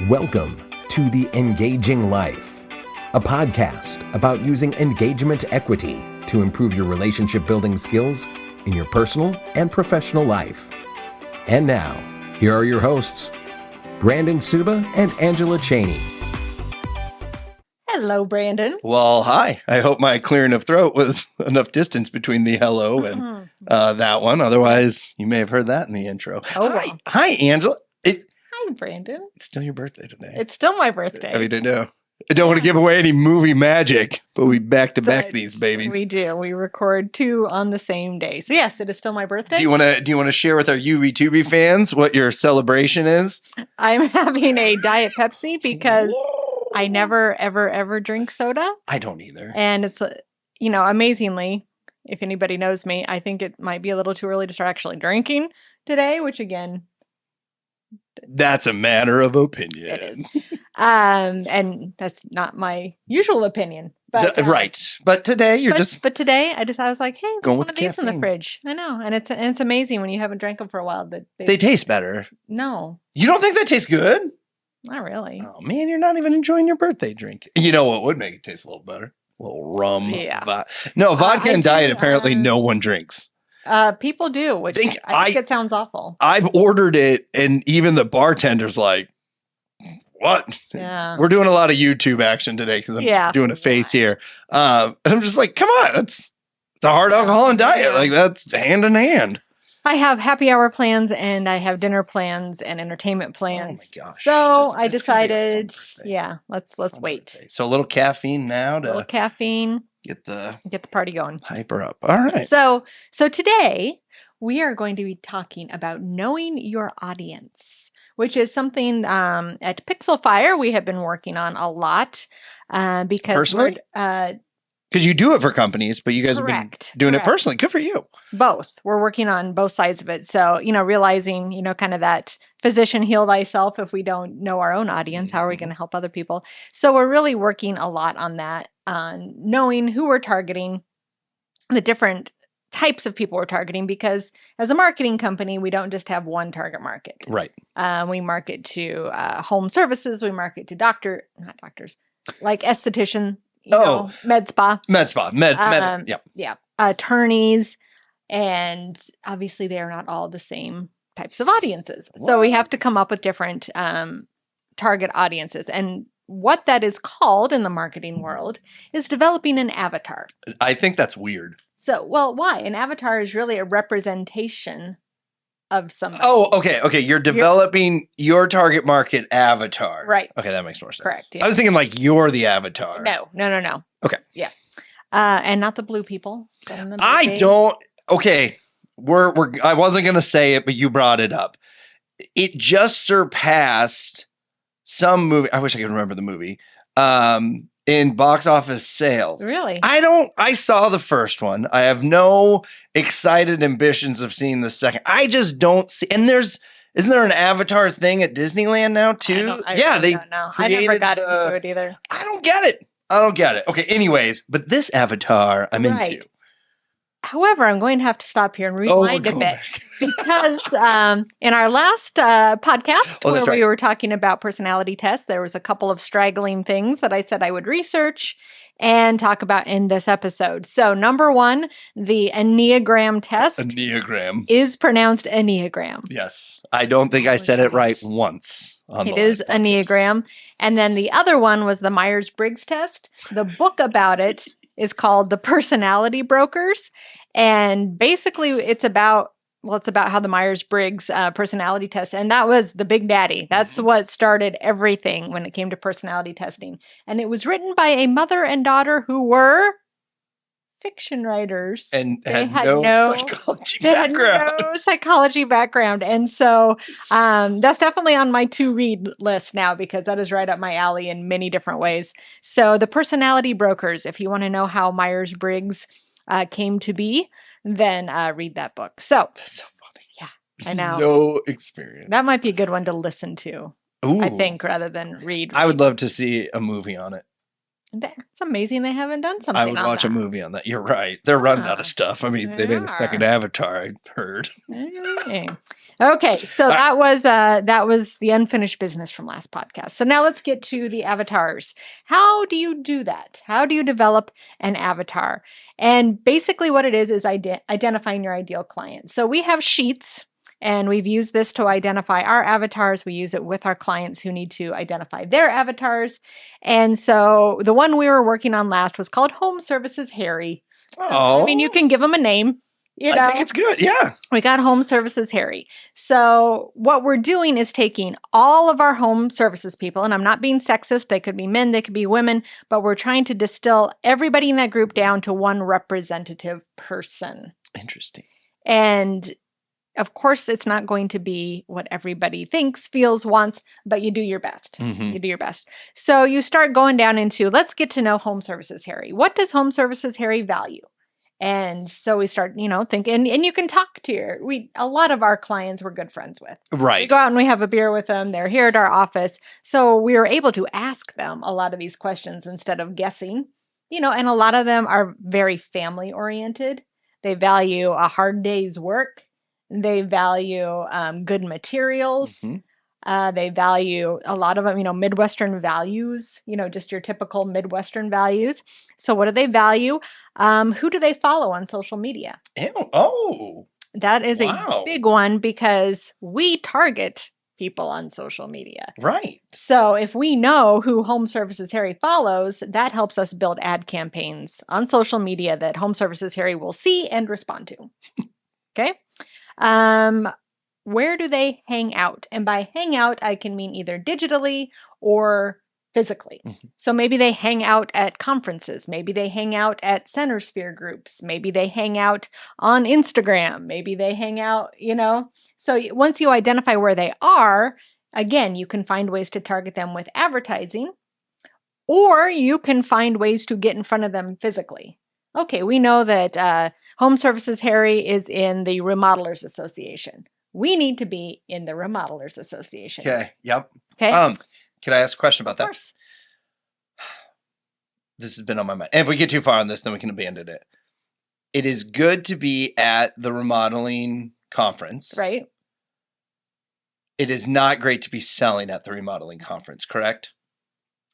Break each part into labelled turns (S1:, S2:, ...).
S1: Welcome to The Engaging Life, a podcast about using engagement equity to improve your relationship building skills in your personal and professional life. And now, here are your hosts, Brandon Suba and Angela Cheney.
S2: Hello, Brandon.
S3: Well, hi. I hope my clearing of throat was enough distance between the hello and that one. Otherwise, you may have heard that in the intro.
S2: Oh,
S3: hi,
S2: wow.
S3: hi, Angela.
S2: Hi, Brandon.
S3: It's still your birthday today.
S2: It's still my birthday.
S3: I mean, I don't want to give away any movie magic, but we back-to-back
S2: But
S3: these babies.
S2: We do. We record two on the same day. So yes, it is still my birthday.
S3: Do you want to share with our UV fans what your celebration is?
S2: I'm having a Diet Pepsi because
S3: Whoa.
S2: I never, ever drink soda.
S3: I don't either.
S2: And it's, amazingly, if anybody knows me, I think it might be a little too early to start actually drinking today, which again,
S3: That's a matter of opinion.
S2: it is. And that's not my usual opinion. But
S3: Right. But today
S2: But today I was like, hey,
S3: Going
S2: there's
S3: with
S2: one of these in the
S3: caffeine.
S2: fridge. I know, and it's amazing when you haven't drank them for a while that
S3: they taste better.
S2: No,
S3: You don't think that tastes good?
S2: not really.
S3: Oh man, you're not even enjoying your birthday drink. You know what would make it taste a little better? A little rum.
S2: Yeah.
S3: No, vodka
S2: I
S3: and
S2: do,
S3: diet apparently no one drinks.
S2: People do, which
S3: Think-
S2: I think it sounds awful.
S3: I've ordered it and even the bartender's like, what?
S2: Yeah.
S3: We're doing a lot of YouTube action today because I'm
S2: Yeah.
S3: doing a face here. And I'm just like, come on, it's a hard alcohol and diet.
S2: Yeah.
S3: Like that's hand in hand.
S2: I have happy hour plans and I have dinner plans and entertainment plans.
S3: Oh my gosh.
S2: So I
S3: It's gonna be a fun
S2: decided,
S3: birthday.
S2: let's
S3: Fun
S2: wait.
S3: birthday. So a little caffeine now
S2: A little
S3: to
S2: caffeine,
S3: get the
S2: get the party going.
S3: hyper up. All right.
S2: So today we are going to be talking about knowing your audience, which is something at Pixel Fire we have been working on a lot because
S3: Personally?
S2: we're
S3: Because you do it for companies, but you guys have
S2: correct,
S3: been doing it
S2: correct.
S3: personally. Good for you.
S2: Both. We're working on both sides of it. So, realizing, kind of that physician heal thyself. If we don't know our own audience, how are we
S3: Mhm.
S2: going to help other people? So we're really working a lot on that, on knowing who we're targeting, the different types of people we're targeting, because as a marketing company, we don't just have one target market.
S3: Right.
S2: We market to home services. We market to not doctors, like esthetician, med spa.
S3: Med spa.
S2: Um,
S3: Yeah.
S2: Attorneys, and obviously they are not all the same types of audiences. So we have to come up with different target audiences. And what that is called in the marketing world is developing an avatar.
S3: I think that's weird.
S2: So, well, why? An avatar is really a representation of somebody.
S3: Oh, okay. You're developing your target market avatar.
S2: Right.
S3: Okay, that makes more sense.
S2: Correct, yeah.
S3: I was thinking like you're the avatar.
S2: No.
S3: Okay.
S2: Yeah. And not the blue people. But in the
S3: I
S2: movie.
S3: don't. Okay. I wasn't going to say it, but you brought it up. It just surpassed some movie. I wish I could remember the movie. In box office sales.
S2: Really?
S3: I saw the first one. I have no excited ambitions of seeing the second. I just don't see. And isn't there an Avatar thing at Disneyland now too?
S2: I
S3: Yeah,
S2: really
S3: they
S2: don't know. I never
S3: created
S2: got
S3: the-
S2: into it either.
S3: I don't get it. Okay, anyways, but this Avatar I'm
S2: Right.
S3: into.
S2: However, I'm going to have to stop here and rewind a
S3: go
S2: bit
S3: back.
S2: because in our last podcast
S3: Oh,
S2: where
S3: that's right.
S2: we were talking about personality tests, there was a couple of straggling things that I said I would research and talk about in this episode. So, number one, the Enneagram test
S3: Enneagram.
S2: is pronounced Enneagram.
S3: Yes. I don't think
S2: That
S3: I
S2: was
S3: said it right
S2: right.
S3: once. On
S2: It
S3: the
S2: is
S3: last podcast.
S2: Enneagram. And then the other one was the Myers Briggs test. The book about it is called The Personality Brokers. And basically, it's about how the Myers Briggs personality test, and that was the big daddy. That's what started everything when it came to personality testing. And it was written by a mother and daughter who were fiction writers.
S3: And
S2: They
S3: had
S2: had
S3: no
S2: no-
S3: psychology
S2: They had
S3: background.
S2: no psychology background. And so that's definitely on my to read list now because that is right up my alley in many different ways. So, The Personality Brokers, if you want to know how Myers Briggs came to be, then read that book. So,
S3: That's so funny.
S2: Yeah, I know.
S3: No experience.
S2: that might be a good one to listen to,
S3: Ooh.
S2: I think, rather than read.
S3: I would love to see a movie on it.
S2: It's amazing they haven't done something.
S3: I would watch a
S2: that.
S3: movie on that. You're right. They're running out
S2: Yeah.
S3: of stuff. I mean, they
S2: They
S3: made a second
S2: are.
S3: Avatar, I heard.
S2: Okay, so that was the unfinished business from last podcast. So now let's get to the avatars. How do you do that? How do you develop an avatar? And basically what it is identifying your ideal client. So we have sheets, and we've used this to identify our avatars. We use it with our clients who need to identify their avatars. And so the one we were working on last was called Home Services Harry.
S3: Oh,
S2: I mean, you can give him a name. You know,
S3: I think it's good. Yeah.
S2: we got Home Services Harry. So what we're doing is taking all of our home services people, and I'm not being sexist, they could be men, they could be women, but we're trying to distill everybody in that group down to one representative person.
S3: Interesting.
S2: And of course, it's not going to be what everybody thinks, feels, wants, but you do your best.
S3: Mhm.
S2: You do your best. So you start going down into, let's get to know Home Services Harry. What does Home Services Harry value? And so we start, thinking, and you can talk to a lot of our clients we're good friends with. We
S3: Right.
S2: go out and we have a beer with them. They're here at our office. So we were able to ask them a lot of these questions instead of guessing, and a lot of them are very family oriented. They value a hard day's work. They value good materials.
S3: Mhm.
S2: They value a lot of them, Midwestern values, just your typical Midwestern values. So what do they value? Who do they follow on social media?
S3: Ew. Oh,
S2: That is
S3: Wow.
S2: a big one because we target people on social media.
S3: right.
S2: So if we know who Home Services Harry follows, that helps us build ad campaigns on social media that Home Services Harry will see and respond to. Okay. Where do they hang out? And by hang out, I can mean either digitally or physically.
S3: Mhm.
S2: So maybe they hang out at conferences. Maybe they hang out at Center Sphere groups. Maybe they hang out on Instagram. Maybe they hang out, So once you identify where they are, again, you can find ways to target them with advertising, or you can find ways to get in front of them physically. Okay, we know that Home Services Harry is in the Remodelers Association. We need to be in the Remodelers Association.
S3: Okay. Yep.
S2: Okay.
S3: Can I ask a question about
S2: Of
S3: that?
S2: course.
S3: This has been on my mind. And if we get too far on this, then we can abandon it. It is good to be at the remodeling conference.
S2: Right.
S3: It is not great to be selling at the remodeling conference, correct?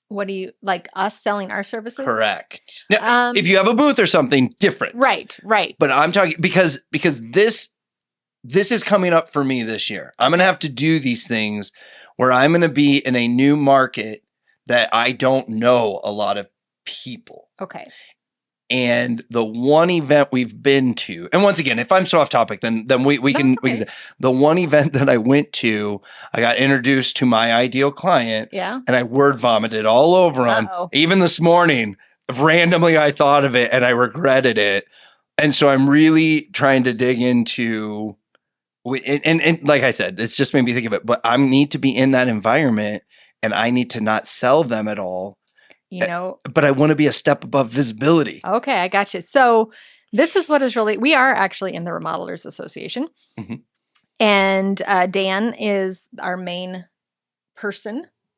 S2: What do you like us selling our services?
S3: Correct. Now,
S2: Um,
S3: if you have a booth or something, different.
S2: Right.
S3: But I'm talking because this is coming up for me this year. I'm going to have to do these things where I'm going to be in a new market that I don't know a lot of people.
S2: Okay.
S3: And the one event we've been to, and once again, if I'm so off topic, then we can,
S2: That's okay.
S3: the one event that I went to, I got introduced to my ideal client
S2: Yeah.
S3: and I word vomited all over him.
S2: Uh-oh.
S3: Even this morning, randomly I thought of it and I regretted it. And so I'm really trying to dig into, and like I said, it's just made me think of it, but I need to be in that environment and I need to not sell them at all. But I want to be a step above visibility.
S2: Okay, I got you. So this is what is we are actually in the Remodelers Association.
S3: Mhm.
S2: And Dan is our main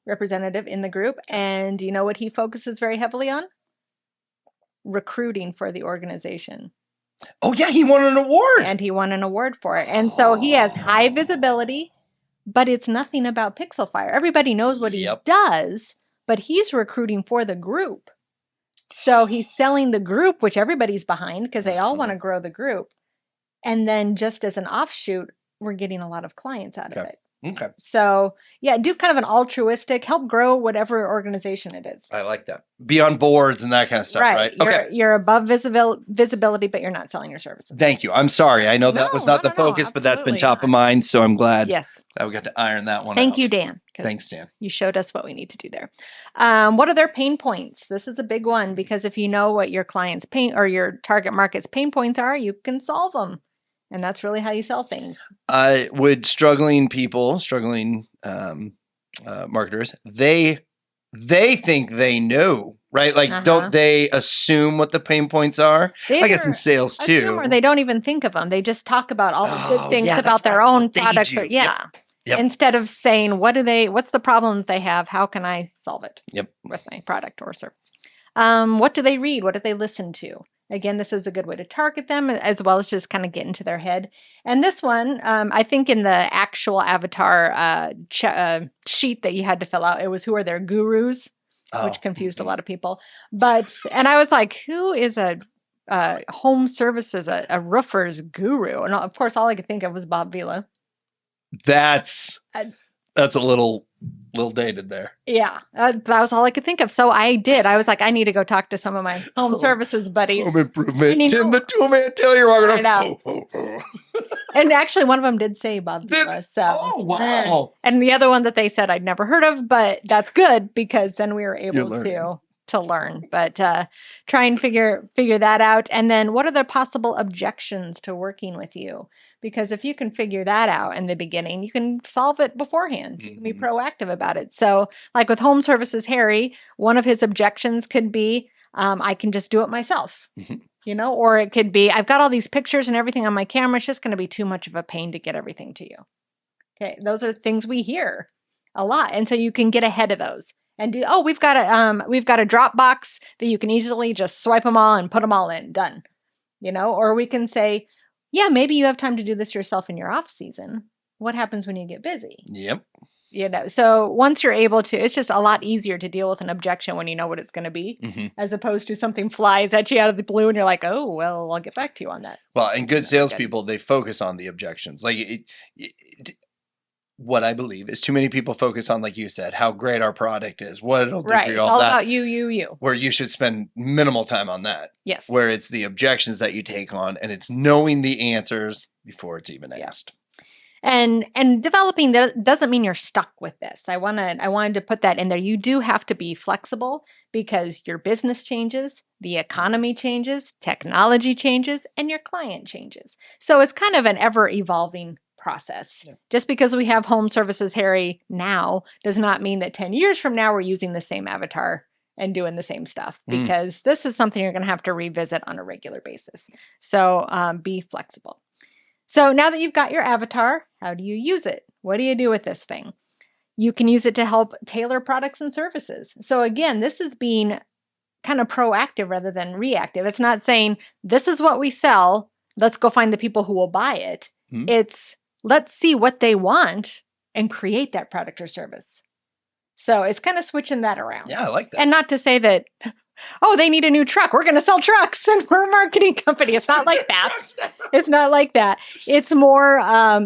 S2: representative in the group. And you know what he focuses very heavily on? Recruiting for the organization.
S3: Oh yeah, he won an award.
S2: And he won an award for it. And so he has high visibility, but it's nothing about Pixel Fire. Everybody knows what he does, but he's recruiting for the group. So he's selling the group, which everybody's behind because they all want to grow the group. And then just as an offshoot, we're getting a lot of clients out of it.
S3: Okay.
S2: So yeah, do kind of an altruistic, help grow whatever organization it is.
S3: I like that. Be on boards and that kind of stuff, right?
S2: You're above visibility, but you're not selling your services.
S3: Thank you. I'm sorry. I know that was not the
S2: no,
S3: focus, but that's been
S2: absolutely
S3: top of
S2: not.
S3: mind. So I'm glad
S2: Yes.
S3: that we got to iron that one out.
S2: Thank you, Dan. 'Cause
S3: Thanks, Dan.
S2: You showed us what we need to do there. What are their pain points? This is a big one because if you know what your client's pain or your target market's pain points are, you can solve them. And that's really how you sell things.
S3: Would struggling marketers, they think they know, right? Like, don't they assume what the pain points are? I guess in sales too.
S2: Or they don't even think of them. They just talk about all the good things
S3: yeah,
S2: about
S3: that's
S2: their
S3: right.
S2: own
S3: What they
S2: products.
S3: do.
S2: Yep. Instead of saying, what's the problem that they have? How can I solve it
S3: Yep.
S2: with my product or service? What do they read? What do they listen to? Again, this is a good way to target them as well as just kind of get into their head. And this one, I think in the actual avatar sheet that you had to fill out, it was who are their gurus, which confused a lot of people. And I was like, who is a home services, a roofer's guru? And of course, all I could think of was Bob Vila.
S3: That's a little dated there.
S2: Yeah, that was all I could think of. So I did. I was like, I need to go talk to some of my home services buddies.
S3: Home improvement. Tim the Toolman Taylor, you're walking
S2: up. And actually, one of them did say Bob Vila.
S3: Oh, wow.
S2: And the other one that they said I'd never heard of, but that's good because then we were able to learn. But try and figure that out. And then what are the possible objections to working with you? Because if you can figure that out in the beginning, you can solve it beforehand. You can be proactive about it. So like with Home Services Harry, one of his objections could be, I can just do it myself. Or it could be, I've got all these pictures and everything on my camera. It's just going to be too much of a pain to get everything to you. Okay. Those are things we hear a lot. And so you can get ahead of those and we've got a Dropbox that you can easily just swipe them all and put them all in, done, or we can say, yeah, maybe you have time to do this yourself in your off season. What happens when you get busy?
S3: Yep.
S2: So once you're able to, it's just a lot easier to deal with an objection when you know what it's going to be, as opposed to something flies at you out of the blue and you're like, oh, well, I'll get back to you on that.
S3: Well, and good salespeople, they focus on the objections. Like what I believe is too many people focus on, like you said, how great our product is, what it'll do for you,
S2: all about you. Where
S3: you should spend minimal time on that.
S2: Yes.
S3: Where it's the objections that you take on and it's knowing the answers before it's even asked.
S2: And developing that doesn't mean you're stuck with this. I wanted to put that in there. You do have to be flexible because your business changes, the economy changes, technology changes, and your client changes. So it's kind of an ever evolving process. Yeah. Just because we have Home Services Harry now does not mean that 10 years from now we're using the same avatar and doing the same stuff, because this is something you're going to have to revisit on a regular basis. So be flexible. So now that you've got your avatar, how do you use it? What do you do with this thing? You can use it to help tailor products and services. So again, this is being kind of proactive rather than reactive. It's not saying, this is what we sell, let's go find the people who will buy it. It's, let's see what they want and create that product or service. So it's kind of switching that around.
S3: Yeah, I like that.
S2: And not to say that, oh, they need a new truck, we're going to sell trucks and we're a marketing company. It's not like that. It's not like that. It's more,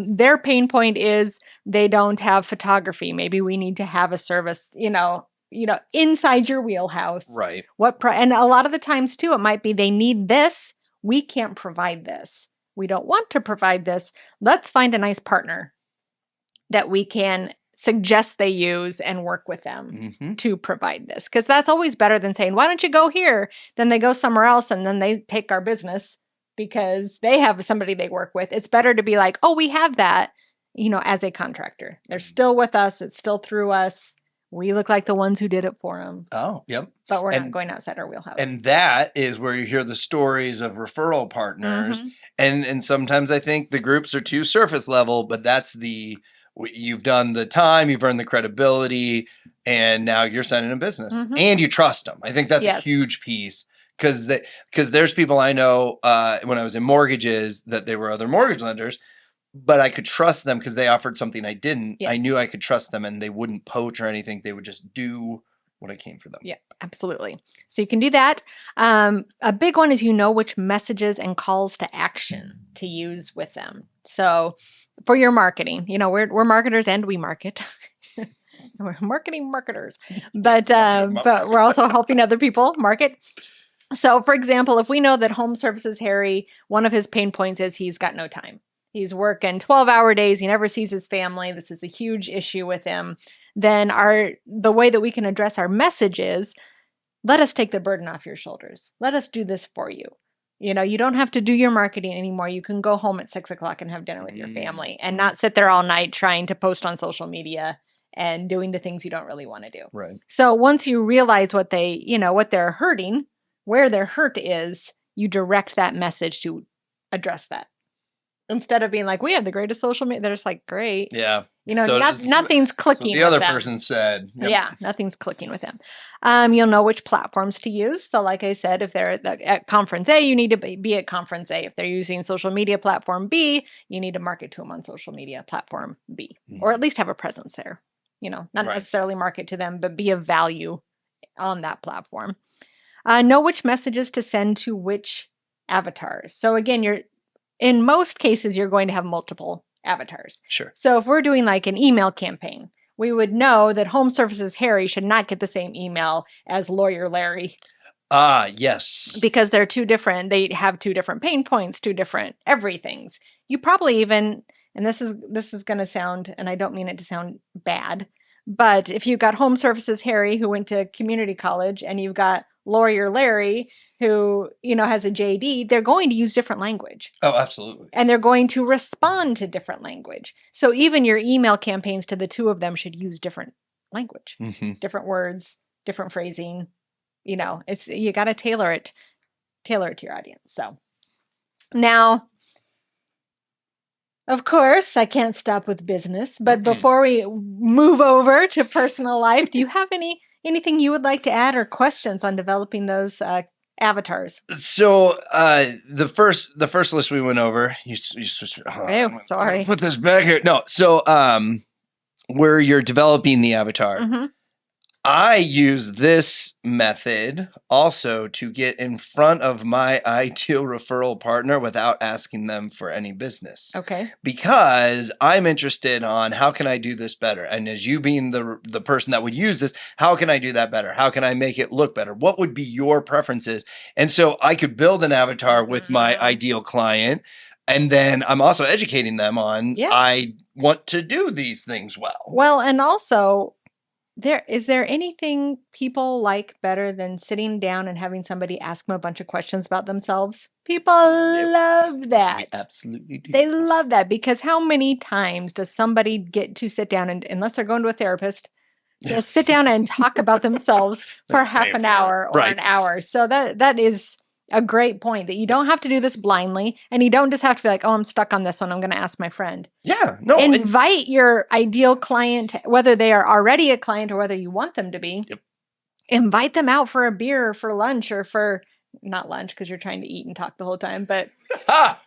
S2: their pain point is they don't have photography. Maybe we need to have a service, inside your wheelhouse.
S3: Right.
S2: And a lot of the times too, it might be they need this. We can't provide this. We don't want to provide this. Let's find a nice partner that we can suggest they use and work with them to provide this. Because that's always better than saying, why don't you go here? Then they go somewhere else and then they take our business because they have somebody they work with. It's better to be like, oh, we have that, as a contractor. They're still with us. It's still through us. We look like the ones who did it for them.
S3: Oh, yep.
S2: But we're not going outside our wheelhouse.
S3: And that is where you hear the stories of referral partners. And sometimes I think the groups are too surface level, but that's you've done the time, you've earned the credibility, and now you're signing a business. And you trust them. I think that's a huge piece. Because there's people I know when I was in mortgages that they were other mortgage lenders, but I could trust them because they offered something I didn't. Yes. I knew I could trust them and they wouldn't poach or anything. They would just do what I came for them.
S2: Yeah, absolutely. So you can do that. A big one is which messages and calls to action to use with them. So for your marketing, we're marketers and we market. We're marketing marketers, but we're also helping other people market. So for example, if we know that Home Services Harry, one of his pain points is he's got no time. He's working 12-hour days. He never sees his family. This is a huge issue with him. Then the way that we can address our message is, let us take the burden off your shoulders. Let us do this for you. You don't have to do your marketing anymore. You can go home at 6:00 and have dinner with your family and not sit there all night trying to post on social media and doing the things you don't really want to do.
S3: Right.
S2: So once you realize what they're hurting, where their hurt is, you direct that message to address that. Instead of being like, we have the greatest social media, they're just like, great.
S3: Yeah.
S2: You know,
S3: So does-
S2: nothing's clicking.
S3: So the other
S2: with them.
S3: person said. Yep.
S2: Yeah, nothing's clicking with them. You'll know which platforms to use. So, like I said, if they're at conference A, you need to be at conference A. If they're using social media platform B, you need to market to them on social media platform B, or at least have a presence there. You know, not
S3: Right.
S2: necessarily market to them, but be of value on that platform. Know which messages to send to which avatars. So again, in most cases, you're going to have multiple avatars.
S3: Sure.
S2: So if we're doing like an email campaign, we would know that Home Services Harry should not get the same email as Lawyer Larry
S3: Yes.
S2: because they're two different. They have two different pain points, two different everythings. You probably even, and this is going to sound, and I don't mean it to sound bad, but if you've got Home Services Harry who went to community college and you've got Lawyer Larry who, you know, has a JD, they're going to use different language.
S3: Oh, absolutely.
S2: And they're going to respond to different language. So even your email campaigns to the two of them should use different language,
S3: Mm-hmm.
S2: different words, different phrasing. You know, you got to tailor it to your audience. So now, of course, I can't stop with business, but before we move over to personal life, do you have anything you would like to add or questions on developing those avatars?
S3: So the first list we went over, you switched.
S2: Oh, sorry.
S3: Put this back here. No, so where you're developing the avatar,
S2: Mm-hmm.
S3: I use this method also to get in front of my ideal referral partner without asking them for any business.
S2: Okay.
S3: Because I'm interested on how can I do this better? And as you being the person that would use this, how can I do that better? How can I make it look better? What would be your preferences? And so I could build an avatar with my ideal client. And then I'm also educating them on I want to do these things well.
S2: Well, and also is there anything people like better than sitting down and having somebody ask them a bunch of questions about themselves? People love that.
S3: We absolutely do.
S2: They love that because how many times does somebody get to sit down and, unless they're going to a therapist, just sit down and talk about themselves for half an hour or an hour? So that is a great point, that you don't have to do this blindly, and you don't just have to be like, oh, I'm stuck on this one, I'm going to ask my friend.
S3: Yeah, no.
S2: Invite your ideal client, whether they are already a client or whether you want them to be.
S3: Yep.
S2: Invite them out for a beer or for lunch, or for not lunch because you're trying to eat and talk the whole time, but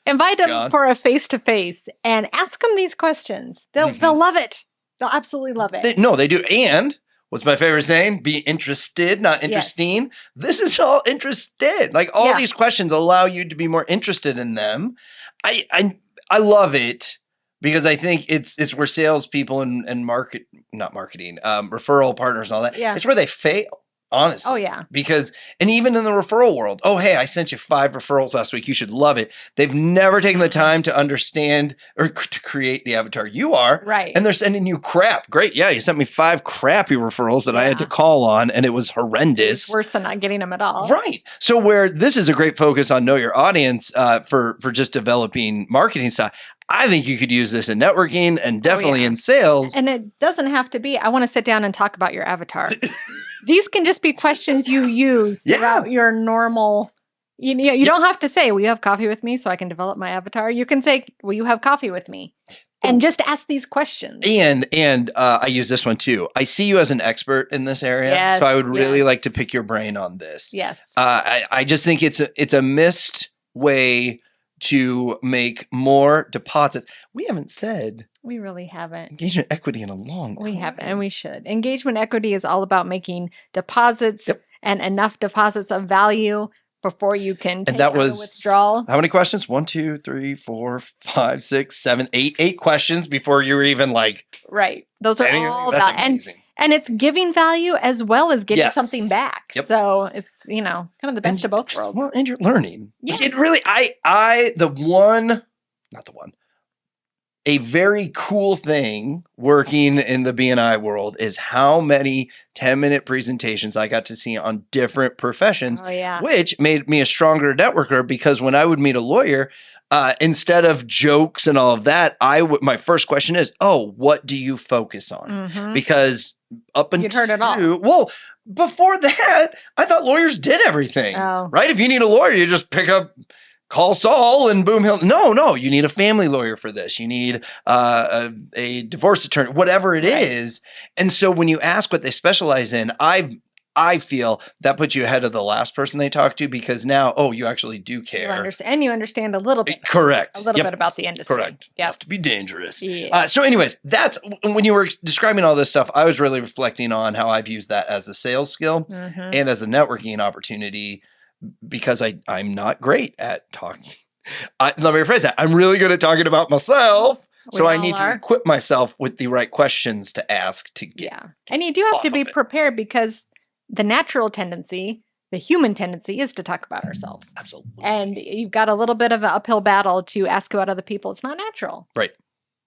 S2: invite them for a face-to-face and ask them these questions. They'll love it. They'll absolutely love it.
S3: They do. And what's my favorite saying? Be interested, not interesting. Yes. This is all interested. Like all these questions allow you to be more interested in them. I love it because I think it's where salespeople and referral partners and all that. Yeah. It's where they fail. Honestly.
S2: Oh, yeah.
S3: Because, and even in the referral world, oh, hey, I sent you 5 referrals last week. You should love it. They've never taken the time to understand or to create the avatar you are.
S2: Right.
S3: And they're sending you crap. Great. Yeah. You sent me 5 crappy referrals that I had to call on, and it was horrendous.
S2: It's worse than not getting them at all.
S3: Right. So where this is a great focus on know your audience for just developing marketing stuff. I think you could use this in networking and definitely in sales.
S2: And it doesn't have to be, I want to sit down and talk about your avatar. These can just be questions you use throughout your normal, you don't have to say, will you have coffee with me so I can develop my avatar? You can say, will you have coffee with me? And just ask these questions.
S3: And I use this one too. I see you as an expert in this area. So I would really like to pick your brain on this.
S2: Yes.
S3: I just think it's a missed way to make more deposits. We haven't said.
S2: We really haven't.
S3: Engagement equity in a long time.
S2: We haven't, and we should. Engagement equity is all about making deposits and enough deposits of value before you can take out a withdrawal.
S3: How many questions? 1, 2, 3, 4, 5, 6, 7, 8. 8 questions before you're even like.
S2: Right. Those are all that. And it's giving value as well as getting something back. Yep. So it's, kind of the best of both worlds.
S3: Well, and you're learning.
S2: Yeah.
S3: It really, a very cool thing working in the B&I world is how many 10-minute presentations I got to see on different professions, which made me a stronger networker because when I would meet a lawyer, instead of jokes and all of that, my first question is, what do you focus on? Mm-hmm. Because up until—
S2: You'd heard it all.
S3: Well, before that, I thought lawyers did everything, right? If you need a lawyer, you just call Saul and boom, no, you need a family lawyer for this. You need a divorce attorney, whatever it is. And so when you ask what they specialize in, I feel that puts you ahead of the last person they talk to, because now, you actually do care.
S2: You understand a little bit.
S3: Correct.
S2: A little bit about the industry.
S3: Correct.
S2: Yeah.
S3: Have to be dangerous.
S2: Yeah.
S3: So anyways, that's when you were describing all this stuff, I was really reflecting on how I've used that as a sales skill and as a networking opportunity, because I'm not great at talking. Let me rephrase that. I'm really good at talking about myself. So I need to equip myself with the right questions to ask to get.
S2: Yeah. And you do have to be prepared, because the natural tendency, the human tendency, is to talk about ourselves.
S3: Absolutely.
S2: And you've got a little bit of an uphill battle to ask about other people. It's not natural.
S3: Right.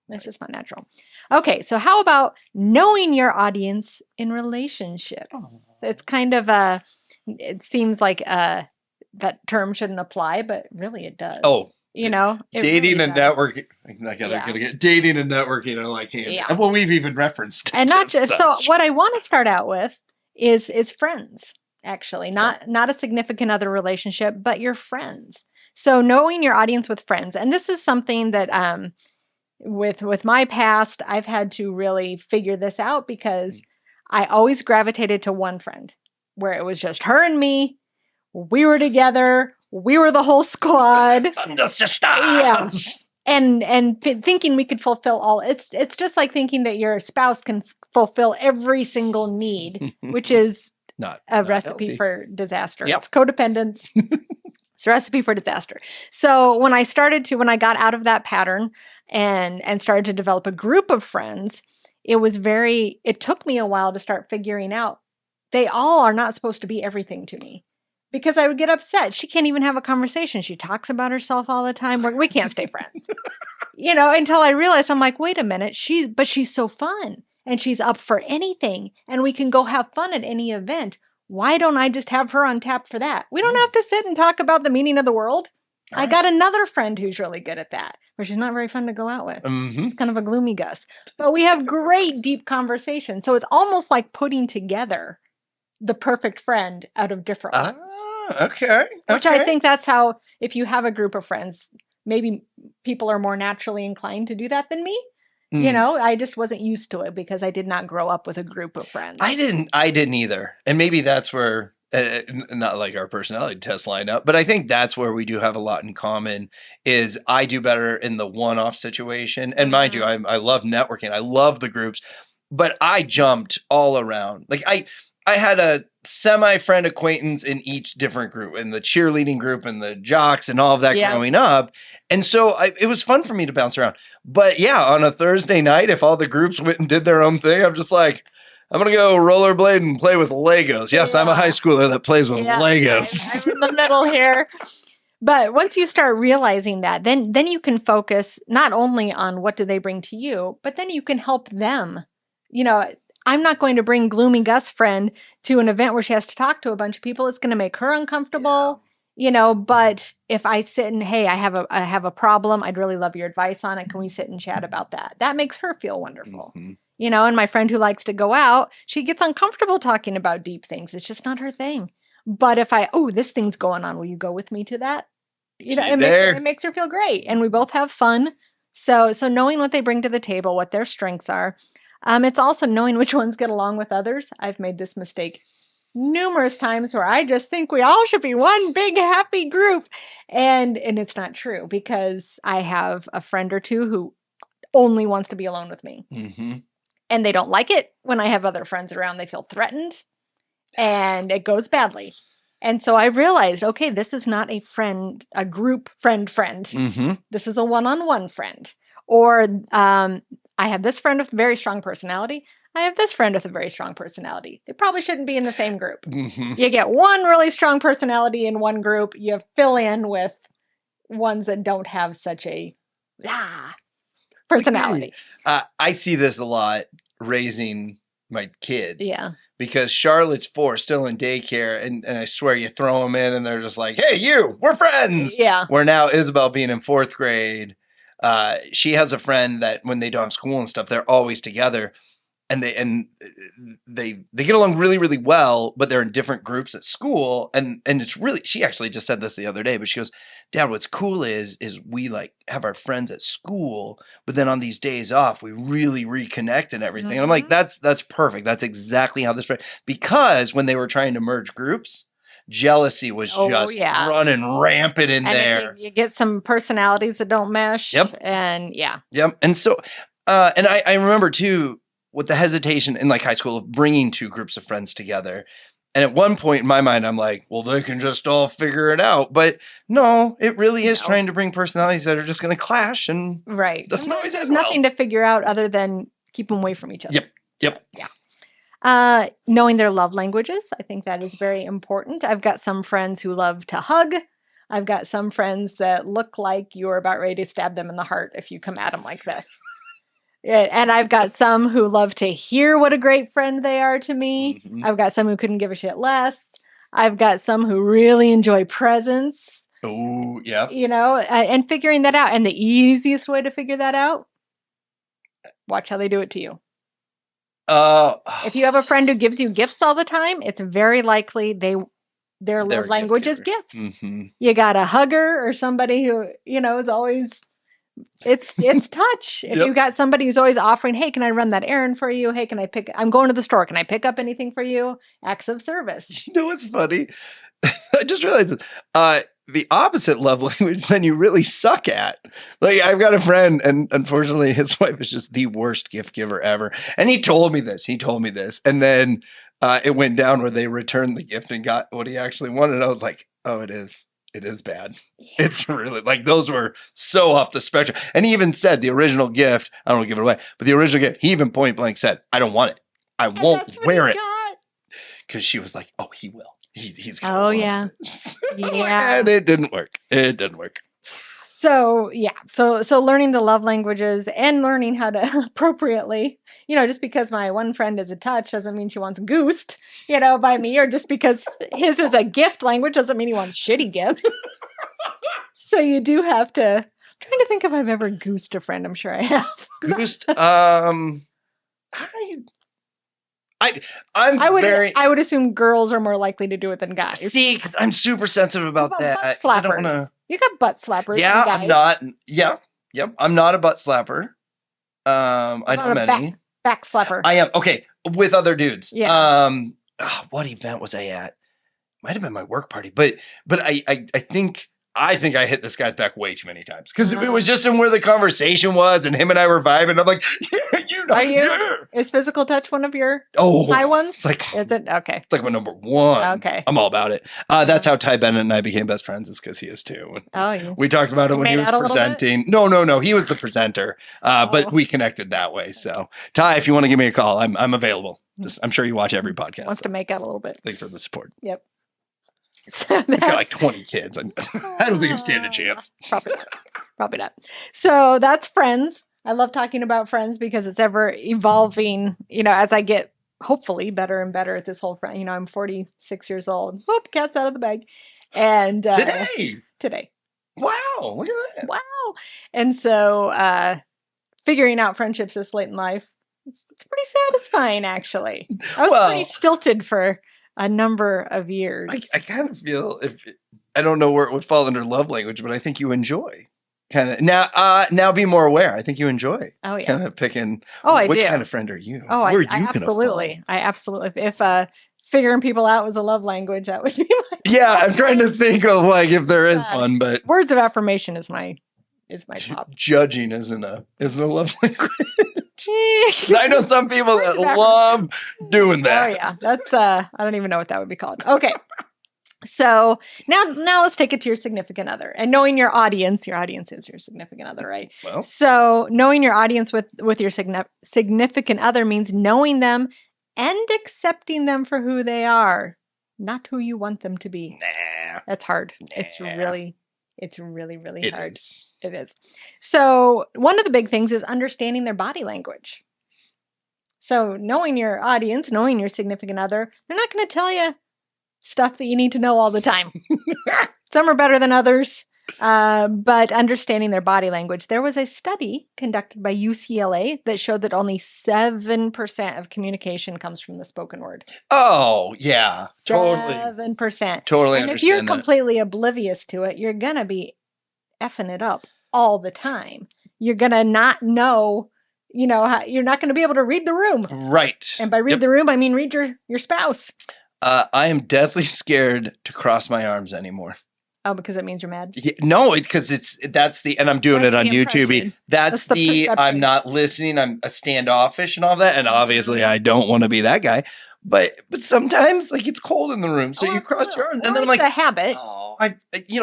S2: It's just not natural. Okay. So how about knowing your audience in relationships? Oh. It's kind of it seems like that term shouldn't apply, but really it does.
S3: Oh.
S2: Dating
S3: really and networking. I gotta get dating and networking are like hand. Yeah. Well, we've even referenced.
S2: And not just so. What I want to start out with is friends. Actually, not a significant other relationship, but your friends. So knowing your audience with friends, and this is something that with my past, I've had to really figure this out, because I always gravitated to one friend, where it was just her and me. We were together. We were the whole squad.
S3: Thunder Sisters.
S2: Yeah. And thinking we could fulfill all. It's just like thinking that your spouse can fulfill every single need, which is not a recipe healthy. For disaster. Yep. It's codependence. It's a recipe for disaster. So when I got out of that pattern and started to develop a group of friends, it took me a while to start figuring out they all are not supposed to be everything to me. Because I would get upset. She can't even have a conversation. She talks about herself all the time. We can't stay friends. Until I realized, I'm like, wait a minute. She's so fun. And she's up for anything. And we can go have fun at any event. Why don't I just have her on tap for that? We don't have to sit and talk about the meaning of the world. All I got another friend who's really good at that, but she's not very fun to go out with. Mm-hmm. She's kind of a gloomy Gus. But we have great, deep conversations. So it's almost like putting together the perfect friend out of different ones.
S3: Okay.
S2: Which I think that's how, if you have a group of friends, maybe people are more naturally inclined to do that than me. I just wasn't used to it because I did not grow up with a group of friends.
S3: I didn't either. And maybe that's where, not like our personality tests line up, but I think that's where we do have a lot in common. Is I do better in the one-off situation. And mind you, I love networking. I love the groups, but I jumped all around. Like I had a semi-friend acquaintance in each different group, in the cheerleading group and the jocks and all of that growing up. And so it was fun for me to bounce around. But yeah, on a Thursday night, if all the groups went and did their own thing, I'm just like, I'm going to go rollerblade and play with Legos. Yes, I'm a high schooler that plays with Legos.
S2: I'm in the middle here. But once you start realizing that, then you can focus not only on what do they bring to you, but then you can help them. I'm not going to bring gloomy Gus friend to an event where she has to talk to a bunch of people. It's going to make her uncomfortable, but if I sit and, hey, I have a problem. I'd really love your advice on it. Can we sit and chat about that? That makes her feel wonderful. Mm-hmm. And my friend who likes to go out, she gets uncomfortable talking about deep things. It's just not her thing. But if this thing's going on, will you go with me to that? It makes her feel great. And we both have fun. So knowing what they bring to the table, what their strengths are. It's also knowing which ones get along with others. I've made this mistake numerous times where I just think we all should be one big happy group. And it's not true, because I have a friend or two who only wants to be alone with me. Mm-hmm. And they don't like it when I have other friends around. They feel threatened and it goes badly. And so I realized, okay, this is not a group friend. Mm-hmm. This is a one-on-one friend. Or I have this friend with a very strong personality. I have this friend with a very strong personality. They probably shouldn't be in the same group. Mm-hmm. You get one really strong personality in one group. You fill in with ones that don't have such a personality.
S3: I see this a lot raising my kids.
S2: Yeah.
S3: Because Charlotte's 4, still in daycare, and I swear you throw them in and they're just like, hey, we're friends.
S2: Yeah.
S3: Where now Isabel being in 4th grade, she has a friend that when they don't have school and stuff, they're always together. they get along really, really well, but they're in different groups at school. And it's really, she actually just said this the other day, but she goes, Dad, what's cool is we like have our friends at school, but then on these days off, we really reconnect and everything. And I'm like, that's perfect. That's exactly how this, because when they were trying to merge groups, jealousy was just running rampant in there.
S2: You get some personalities that don't mesh.
S3: Yep.
S2: And yeah.
S3: Yep. And so, and I remember too, with the hesitation in like high school of bringing two groups of friends together. And at one point in my mind, I'm like, well, they can just all figure it out. But no, it really is trying to bring personalities that are just going to clash. And that's not always
S2: There's nothing to figure out other than keep them away from each other.
S3: Yep.
S2: Yeah. Knowing their love languages. I think that is very important. I've got some friends who love to hug. I've got some friends that look like you're about ready to stab them in the heart if you come at them like this. And I've got some who love to hear what a great friend they are to me. Mm-hmm. I've got some who couldn't give a shit less. I've got some who really enjoy presents.
S3: Oh, yeah.
S2: And figuring that out. And the easiest way to figure that out, watch how they do it to you. If you have a friend who gives you gifts all the time, it's very likely their love language is gifts. Mm-hmm. You got a hugger or somebody who, is always... It's touch. If you got somebody who's always offering, hey, can I run that errand for you? Hey, I'm going to the store. Can I pick up anything for you? Acts of service.
S3: You know what's funny? I just realized this. The opposite love language then you really suck at. Like I've got a friend and unfortunately his wife is just the worst gift giver ever. And he told me this. And then it went down where they returned the gift and got what he actually wanted. I was like, oh, it is bad. Yeah. It's really like those were so off the spectrum. And he even said the original gift, I don't want to give it away, but the original gift, he even point blank said, I don't want it. I won't wear it. Because she was like, oh, he will. He's gonna love this.
S2: Yeah.
S3: And it didn't work.
S2: So yeah. So learning the love languages and learning how to appropriately, just because my one friend is a touch doesn't mean she wants goosed, by me, or just because his is a gift language doesn't mean he wants shitty gifts. So you do have to, I'm trying to think if I've ever goosed a friend. I'm sure I have.
S3: Goosed?
S2: I would assume girls are more likely to do it than guys.
S3: See, because I'm super sensitive about that.
S2: Butt slappers. You got butt slappers.
S3: Yeah, I'm not. Yeah, yep. I'm not a butt slapper. I know many.
S2: Back slapper.
S3: I am. Okay, with other dudes.
S2: Yeah.
S3: What event was I at? Might have been my work party, but I think I hit this guy's back way too many times because it was just in where the conversation was and him and I were vibing. I'm like,
S2: Are you? Yeah. Is physical touch one of your high ones?
S3: It's like,
S2: is it? Okay.
S3: It's like my number one.
S2: Okay.
S3: I'm all about it. That's how Ty Bennett and I became best friends is because he is too.
S2: Oh,
S3: we talked about it when he was presenting. No. He was the presenter, but we connected that way. So Ty, if you want to give me a call, I'm available. I'm sure you watch every podcast.
S2: Wants to make out a little bit.
S3: Thanks for the support.
S2: Yep. So
S3: he's got like 20 kids. I don't think I stand a chance.
S2: Probably not. So that's friends. I love talking about friends because it's ever evolving, as I get hopefully better and better at this whole friend. I'm 46 years old. Whoop, cat's out of the bag. And today.
S3: Wow. Look at that.
S2: Wow. And so figuring out friendships this late in life, it's pretty satisfying, actually. I was pretty stilted for a number of years.
S3: I kind of feel I don't know where it would fall under love language, but I think you enjoy kind of now be more aware. I think you enjoy.
S2: Oh yeah.
S3: Kind of picking.
S2: I
S3: which
S2: do.
S3: kind of friend are you?
S2: Oh, I absolutely. If figuring people out was a love language, that would be my.
S3: Yeah, I'm trying to think of like if there is one, but
S2: words of affirmation is my top.
S3: Judging isn't a love language. I know some people that love doing that.
S2: Oh yeah, that's I don't even know what that would be called. Okay, so now let's take it to your significant other and knowing your audience. Your audience is your significant other, right?
S3: Well,
S2: so knowing your audience with your significant other means knowing them and accepting them for who they are, not who you want them to be.
S3: Nah,
S2: that's hard.
S3: Nah.
S2: It's really hard.
S3: Is.
S2: It is. So one of the big things is understanding their body language. So knowing your audience, knowing your significant other, they're not going to tell you stuff that you need to know all the time. Some are better than others. But understanding their body language. There was a study conducted by UCLA that showed that only 7% of communication comes from the spoken word.
S3: Oh, yeah. Totally.
S2: 7%.
S3: Totally
S2: And if you're
S3: understand that.
S2: completely oblivious to it, you're going to be effing it up all the time. You're going to not know, how, you're not going to be able to read the room.
S3: Right.
S2: And by read
S3: Yep.
S2: the room, I mean read your spouse.
S3: I am deathly scared to cross my arms anymore.
S2: Oh, because it means you're mad?
S3: Yeah, no, because and I'm doing
S2: That's
S3: it on
S2: the
S3: YouTube.
S2: impression.
S3: That's
S2: That's the
S3: the I'm
S2: perception.
S3: not listening. I'm a standoffish and all that. And obviously, I don't want to be that guy. But sometimes, like, it's cold in the room, so
S2: Oh,
S3: you cross your arms,
S2: absolutely.
S3: and then I'm
S2: Well, it's
S3: like,
S2: a habit.
S3: oh,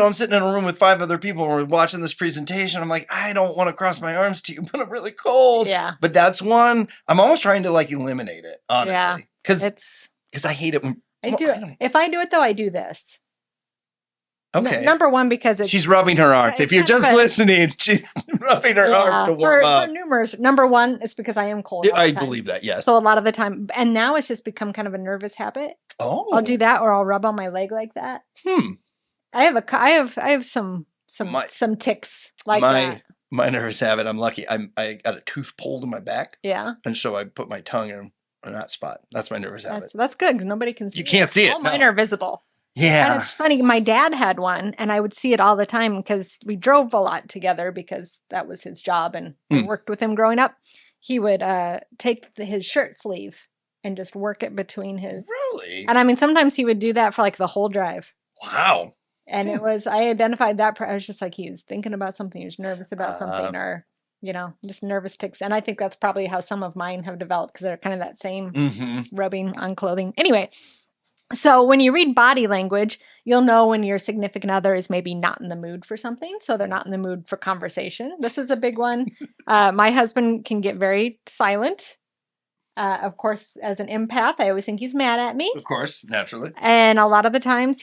S3: I'm sitting in a room with 5 other people, and we're watching this presentation. I'm like, I don't want to cross my arms to you, but I'm really cold.
S2: Yeah.
S3: But that's one I'm almost trying to like eliminate it, honestly, because
S2: It's
S3: I hate it when
S2: I
S3: well,
S2: do
S3: I
S2: it.
S3: don't-
S2: If I do it though, I do this.
S3: Okay.
S2: Number one, because it's
S3: She's rubbing her arms.
S2: it's
S3: If you're
S2: kind of
S3: just
S2: a-
S3: listening, she's rubbing her arms to warm
S2: for
S3: up.
S2: numerous. Number one is because I am cold.
S3: Yeah,
S2: all the
S3: I
S2: time.
S3: believe that, yes.
S2: So a lot of the time, and now it's just become kind of a nervous habit.
S3: Oh.
S2: I'll do that, or I'll rub on my leg like that. I have some ticks like that.
S3: My nervous habit, I'm lucky. I got a tooth pulled in my back,
S2: Yeah,
S3: and so I put my tongue in that spot. That's my nervous habit.
S2: that's good because nobody can see.
S3: You can't see it,
S2: All mine
S3: no.
S2: are visible. And
S3: Yeah.
S2: it's funny. My dad had one, and I would see it all the time because we drove a lot together because that was his job, and I worked with him growing up. He would take his shirt sleeve and just work it between his.
S3: Really?
S2: And I mean, sometimes he would do that for like the whole drive.
S3: Wow.
S2: And it was, I identified that. I was just like, he's thinking about something. He's nervous about something, or, just nervous ticks. And I think that's probably how some of mine have developed because they're kind of that same rubbing on clothing. Anyway, so when you read body language, you'll know when your significant other is maybe not in the mood for something. So they're not in the mood for conversation. This is a big one. My husband can get very silent. Of course, as an empath, I always think he's mad at me.
S3: Of course, naturally.
S2: And a lot of the times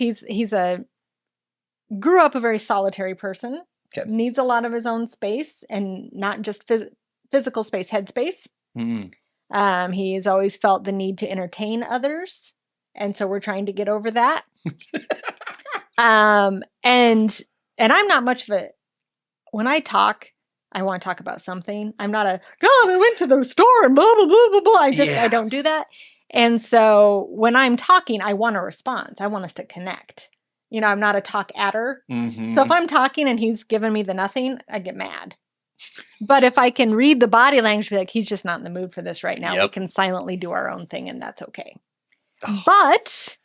S2: grew up a very solitary person, needs a lot of his own space and not just physical space, head space. He's always felt the need to entertain others. And so we're trying to get over that. And I'm not much of when I talk, I want to talk about something. I'm not I went to the store and blah, blah, blah, blah, blah. I don't do that. And so when I'm talking, I want a response. I want us to connect. I'm not a talk adder. So if I'm talking and he's giving me the nothing, I get mad. But if I can read the body language, be like, he's just not in the mood for this right now. We can silently do our own thing and that's okay. But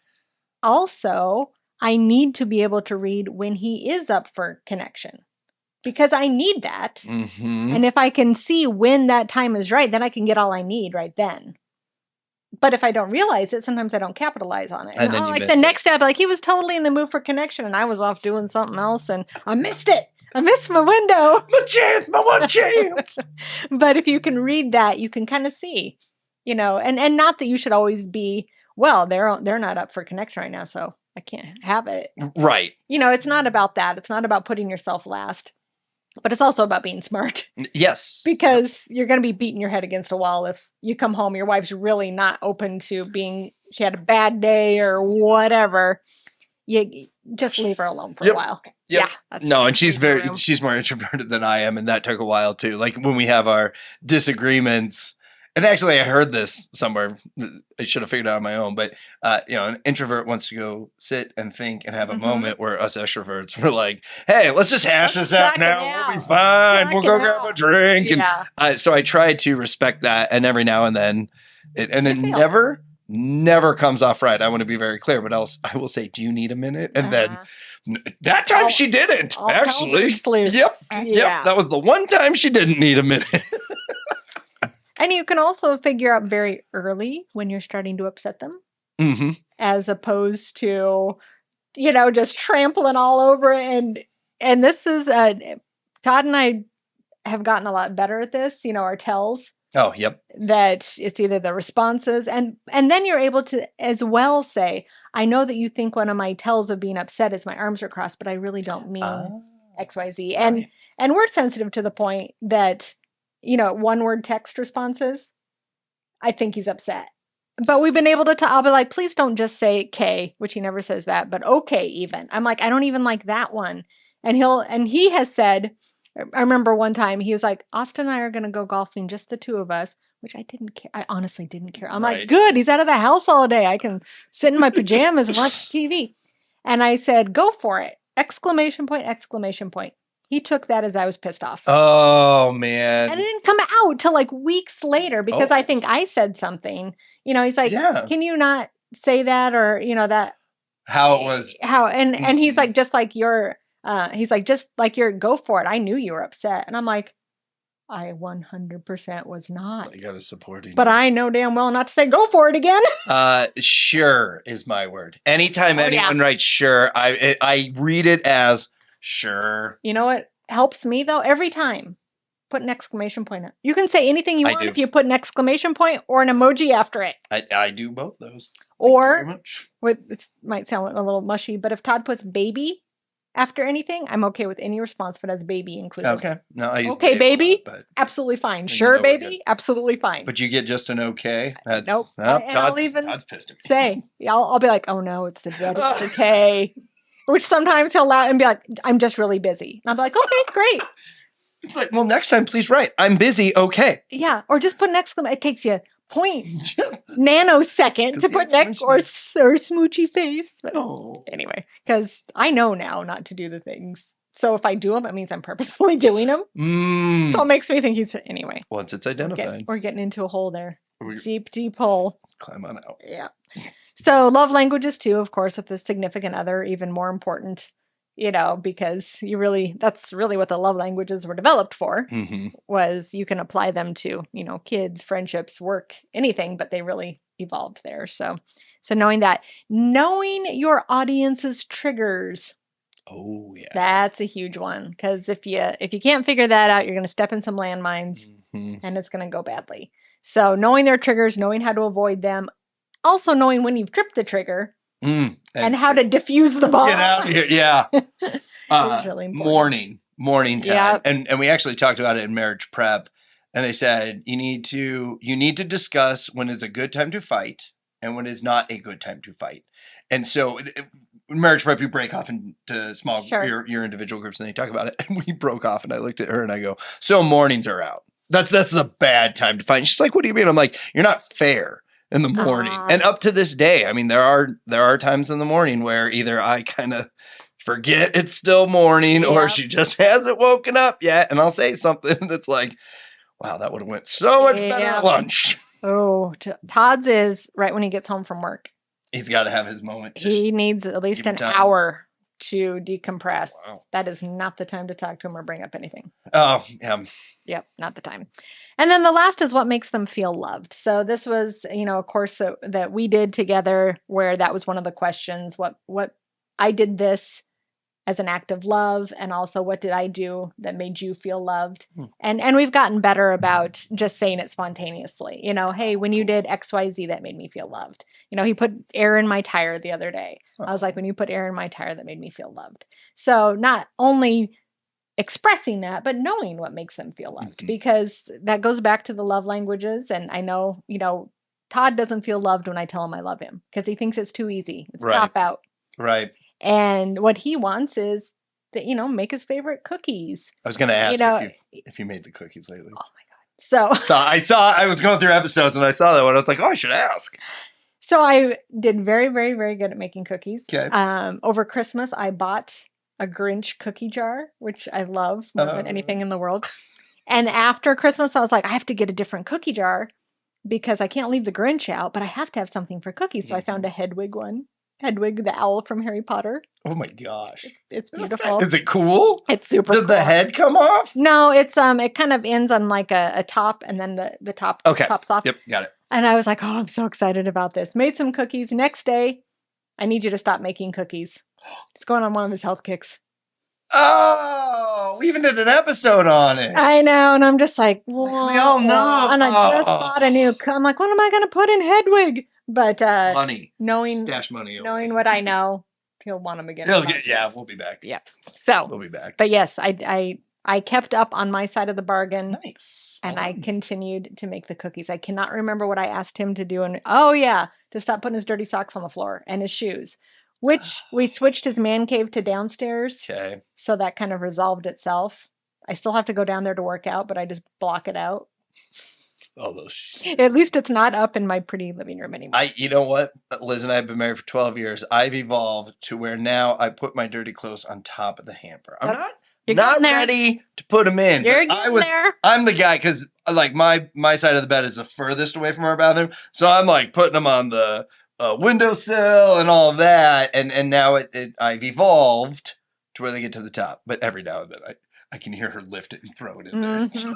S2: also, I need to be able to read when he is up for connection because I need that. And if I can see when that time is right, then I can get all I need right then. But if I don't realize it, sometimes I don't capitalize on it. And
S3: then
S2: like the next step, like he was totally in the mood for connection and I was off doing something else and I missed it. I missed my window.
S3: My one chance.
S2: But if you can read that, you can kind of see, and not that you should always be, well, they're not up for connection right now, so I can't have it.
S3: Right.
S2: It's not about that. It's not about putting yourself last. But it's also about being smart.
S3: Yes.
S2: Because you're going to be beating your head against a wall if you come home, your wife's really not open to she had a bad day or whatever. You just leave her alone for a while.
S3: Yep.
S2: Yeah.
S3: No, and she's more introverted than I am, and that took a while too. Like when we have our disagreements, and actually I heard this somewhere. I should have figured it out on my own, but an introvert wants to go sit and think and have a moment where us extroverts were like, hey, let's just hash this out now. We'll be fine. We'll go grab a drink.
S2: Yeah.
S3: And so I try to respect that, and every now and then it never comes off right. I want to be very clear, but I will say, do you need a minute? And then that time she didn't, actually. Yep. That was the one time she didn't need a minute.
S2: And you can also figure out very early when you're starting to upset them, as opposed to, just trampling all over it. And this is, Todd and I have gotten a lot better at this, our tells.
S3: Oh, yep.
S2: That it's either the responses and then you're able to as well say, I know that you think one of my tells of being upset is my arms are crossed, but I really don't mean XYZ. And we're sensitive to the point that, one word text responses, I think he's upset. But we've been able to I'll be like, please don't just say K, which he never says that, but okay even. I'm like, I don't even like that one. And he has said, I remember one time he was like, Austin and I are going to go golfing, just the two of us, which I didn't care. I honestly didn't care. I'm like, good. He's out of the house all day. I can sit in my pajamas and watch TV. And I said, go for it. Exclamation point, exclamation point. He took that as I was pissed off.
S3: Oh, man.
S2: And it didn't come out till like weeks later because I think I said something. You know, he's like, can you not say that? Or, you know, that.
S3: How it was.
S2: And he's like, just like your. He's like, just like you're, go for it. I knew you were upset. And I'm like, I 100% was not.
S3: You got to support him.
S2: But I know damn well not to say go for it again.
S3: Sure is my word. Anytime anyone writes sure, I read it as sure.
S2: You know what helps me though? Every time, put an exclamation point. You can say anything you want if you put an exclamation point or an emoji after it.
S3: I do both those.
S2: Or, this might sound a little mushy, but if Todd puts baby after anything, I'm okay with any response, but as baby included.
S3: Okay. No, I use
S2: okay, baby.
S3: Lot,
S2: absolutely fine. Sure, baby. Absolutely fine.
S3: But you get just an okay. That's,
S2: nope. I'll even
S3: Todd's pissed at me.
S2: Say, I'll be like, oh no, it's the dreaded okay. Which sometimes he'll laugh and be like, I'm just really busy. And I'll be like, okay, great.
S3: It's like, well, next time, please write, I'm busy, okay.
S2: Yeah. Or just put an exclamation. It takes you nanosecond to put neck or smoochy face. But anyway, because I know now not to do the things. So if I do them, it means I'm purposefully doing them. So it makes me think he's anyway.
S3: Once it's identified.
S2: We're getting into a hole there. Deep hole.
S3: Let's climb on out.
S2: Yeah. So love languages too, of course, with the significant other, even more important. You know, because that's really what the love languages were developed for, was you can apply them to, you know, kids, friendships, work, anything, but they really evolved there. So knowing your audience's triggers.
S3: Oh, yeah.
S2: That's a huge one. Because if you can't figure that out, you're going to step in some landmines and it's going to go badly. So knowing their triggers, knowing how to avoid them, also knowing when you've tripped the trigger. And how to diffuse the bomb.
S3: Get out of here. Yeah.
S2: It's really important.
S3: Morning time. Yep. And we actually talked about it in marriage prep. And they said you need to discuss when is a good time to fight and when is not a good time to fight. And so in marriage prep, you break off into small your individual groups and they talk about it. And we broke off and I looked at her and I go, so mornings are out. That's the bad time to fight. And she's like, what do you mean? I'm like, you're not fair. In the morning. And up to this day, I mean, there are times in the morning where either I kind of forget it's still morning or she just hasn't woken up yet. And I'll say something that's like, wow, that would have went so much better at lunch.
S2: Oh, Todd's is right when he gets home from work.
S3: He's got to have his moment.
S2: He needs at least an hour to decompress. Wow. That is not the time to talk to him or bring up anything.
S3: Oh, yeah.
S2: Yep, not the time. And then the last is what makes them feel loved. So this was, a course that we did together where that was one of the questions. What I did this as an act of love, and also what did I do that made you feel loved? And we've gotten better about just saying it spontaneously. Hey, when you did XYZ, that made me feel loved. He put air in my tire the other day. I was like, when you put air in my tire, that made me feel loved. So not only expressing that, but knowing what makes them feel loved, because that goes back to the love languages. And I know, Todd doesn't feel loved when I tell him I love him because he thinks it's too easy. It's a cop out.
S3: Right.
S2: And what he wants is that, make his favorite cookies.
S3: I was going to ask if you made the cookies lately.
S2: Oh my God. So
S3: I was going through episodes and I saw that one. I was like, oh, I should ask.
S2: So I did very, very, very good at making cookies.
S3: Okay.
S2: Over Christmas, I bought a Grinch cookie jar, which I love more than anything in the world. And after Christmas, I was like, I have to get a different cookie jar because I can't leave the Grinch out, but I have to have something for cookies. So I found a Hedwig one. Hedwig, the owl from Harry Potter.
S3: Oh my gosh.
S2: It's beautiful.
S3: Is it cool?
S2: It's super cool.
S3: Does the head come off?
S2: No, it's it kind of ends on like a top and then the top pops off.
S3: Yep, got it.
S2: And I was like, oh, I'm so excited about this. Made some cookies. Next day, I need you to stop making cookies. He's going on one of his health kicks.
S3: Oh, we even did an episode on it.
S2: I know. And I'm just like, whoa.
S3: We all know.
S2: And I just bought a new. I'm like, what am I going to put in Hedwig? But
S3: money.
S2: Stash money. Knowing what I know, he'll want him again.
S3: Yeah, we'll be back.
S2: Yeah. So
S3: we'll be back.
S2: But yes, I kept up on my side of the bargain.
S3: Nice.
S2: And I continued to make the cookies. I cannot remember what I asked him to do. And to stop putting his dirty socks on the floor and his shoes. which we switched his man cave to downstairs.
S3: Okay.
S2: So that kind of resolved itself. I still have to go down there to work out, but I just block it out.
S3: Oh, those
S2: At least it's not up in my pretty living room anymore.
S3: you know what? Liz and I have been married for 12 years. I've evolved to where now I put my dirty clothes on top of the hamper. I'm
S2: You're
S3: not
S2: getting there.
S3: ready to put them in.
S2: You're
S3: but
S2: getting there.
S3: I'm the guy because like my side of the bed is the furthest away from our bathroom, so I'm like putting them on the windowsill and all that, and now I've evolved to where they get to the top. But every now and then I can hear her lift it and throw it in there.
S2: Mhm.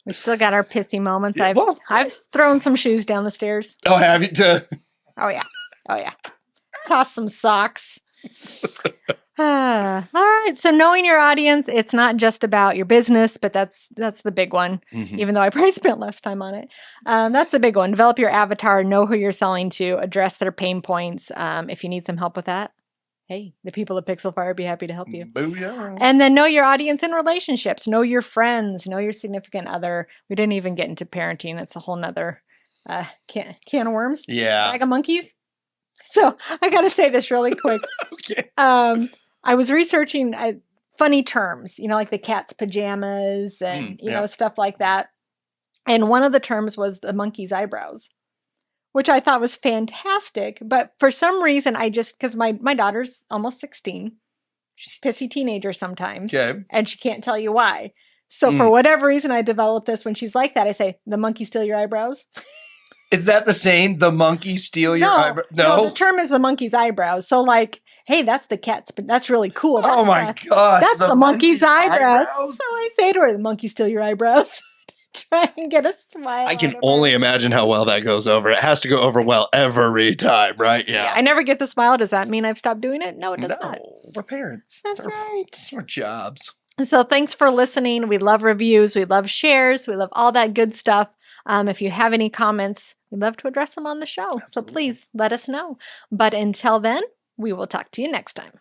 S2: We still got our pissy moments.
S3: Yeah, well,
S2: I've thrown some shoes down the stairs.
S3: oh, have you? To
S2: Oh yeah. Toss some socks. All right. So knowing your audience, it's not just about your business, but that's the big one.
S3: Mhm.
S2: Even though I probably spent less time on it. That's the big one. Develop your avatar, know who you're selling to, address their pain points. If you need some help with that, hey, the people at Pixel Fire would be happy to help you.
S3: Booyah.
S2: And then know your audience in relationships. Know your friends. Know your significant other. We didn't even get into parenting. It's a whole nother can of worms.
S3: Yeah.
S2: Bag of monkeys. So I got to say this really quick.
S3: Okay.
S2: I was researching funny terms, like the cat's pajamas and,
S3: yeah.
S2: stuff like that. And one of the terms was the monkey's eyebrows, which I thought was fantastic. But for some reason, because my daughter's almost 16. She's a pissy teenager sometimes.
S3: Okay.
S2: And she can't tell you why. So for whatever reason, I developed this when she's like that. I say, the monkey steal your eyebrows.
S3: Is that the saying? The monkey steal your eyebrow?
S2: No, the term is the monkey's eyebrows. So like, hey, that's the cat's, but that's really cool. That's
S3: Oh my gosh.
S2: That's the monkey's eyebrows. So I say to her, the monkey steal your eyebrows. Try and get a smile.
S3: I can
S2: out of her.
S3: only imagine how well that goes over. It has to go over well every time, right? Yeah.
S2: I never get the smile. Does that mean I've stopped doing it? No, it does not.
S3: We're parents.
S2: That's right.
S3: It's our jobs.
S2: So thanks for listening. We love reviews. We love shares. We love all that good stuff. If you have any comments, we'd love to address them on the show.
S3: Absolutely.
S2: So please let us know. But until then, we will talk to you next time.